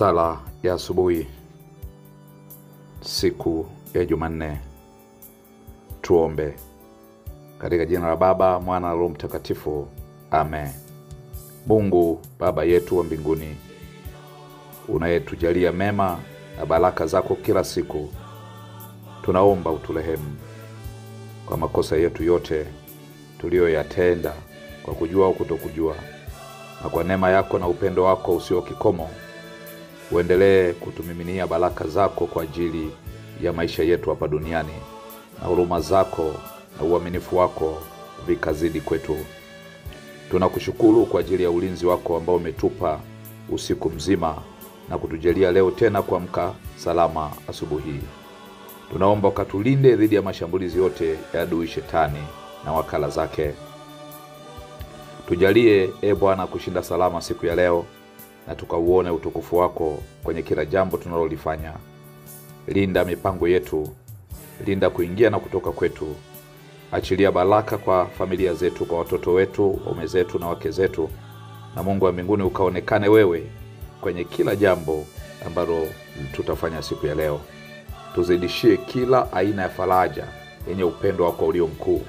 Sala ya asubuhi siku ya Jumanne. Tuombe. Katika jina la Baba, Mwana na Roho Mtakatifu. Amen. Mungu Baba yetu wa mbinguni, unayetujalia mema na baraka zako kila siku, tunaomba uturehemu kwa makosa yetu yote tuliyoyatenda kwa kujua au kutokujua, na kwa neema yako na upendo wako usio kikomo uendelee kutumiminia baraka zako kwa ajili ya maisha yetu hapa duniani, na huruma zako na uaminifu wako vikazidi kwetu. Tunakushukuru kwa ajili ya ulinzi wako ambao umetupa usiku mzima na kutujalia leo tena kuamka salama asubuhi. Tunaomba ukatulinde dhidi ya mashambulizi yote ya adui Shetani na wakala zake. Tujalie Bwana kushinda salama siku ya leo, na tukauone utukufu wako kwenye kila jambo tunalolifanya. Linda mipango yetu, linda kuingia na kutoka kwetu. Achilia baraka kwa familia zetu, kwa watoto wetu, waume zetu na wake zetu, na Mungu wa mbinguni ukaonekane wewe kwenye kila jambo ambalo tutafanya siku ya leo. Tuzidishie kila aina ya faraja yenye upendo wako ulio mkuu,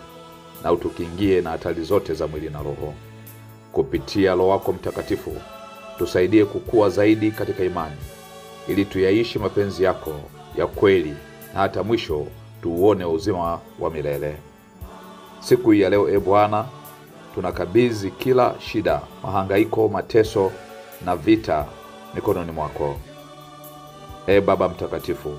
na utukingie na hatari zote za mwili na roho. Kupitia Roho wako Mtakatifu tusaidie kukua zaidi katika imani, ili tuyaishi mapenzi yako ya kweli, na hata mwisho tuuone uzima wa milele. Siku hii ya leo Bwana, tunakabidhi kila shida, mahangaiko, mateso na vita mikononi mwako. Baba Mtakatifu,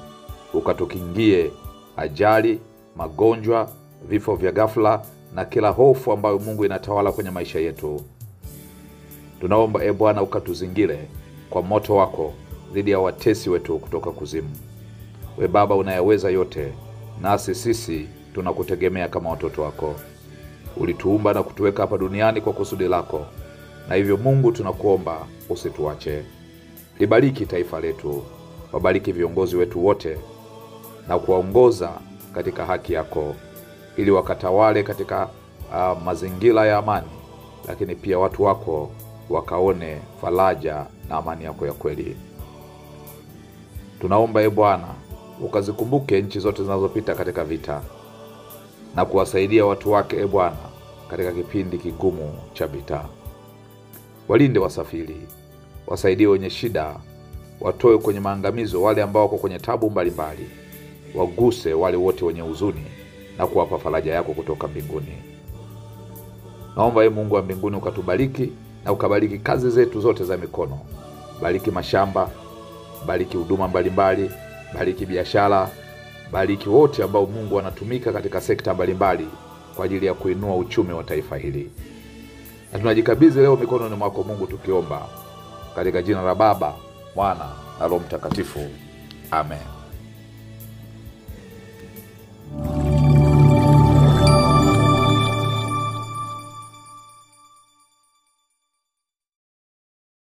ukatukingie ajali, magonjwa, vifo vya ghafla na kila hofu ambayo Mungu inatawala kwenye maisha yetu. Tunaomba Bwana ukatuzingire kwa moto wako dhidi ya watesi wetu kutoka kuzimu. We Baba unayeweza yote, nasi sisi tunakutegemea kama watoto wako. Ulituumba na kutuweka hapa duniani kwa kusudi lako, na hivyo Mungu tunakuomba usituache. Libariki taifa letu, wabariki viongozi wetu wote, na kuwaongoza katika haki yako, ili wakatawale katika mazingira ya amani, lakini pia watu wako wakaone faraja na amani yako ya kweli. Tunaomba Bwana ukazikumbuke nchi zote zinazopita katika vita, na kuwasaidia watu wake Bwana katika kipindi kigumu cha vita. Walinde wasafiri, wasaidie wenye shida, watoe kwenye maangamizo wale ambao wako kwenye tabu mbalimbali, waguse wale wote wenye huzuni na kuwapa faraja yako kutoka mbinguni. Naomba Mungu wa mbinguni ukatubariki na ukabariki kazi zetu zote za mikono. Bariki mashamba, bariki huduma mbalimbali, bariki biashara, bariki wote ambao Mungu anatumika katika sekta mbalimbali kwa ajili ya kuinua uchumi wa taifa hili. Na tunajikabidhi leo mikononi mwako Mungu, tukiomba katika jina la Baba, Mwana na Roho Mtakatifu. Amen.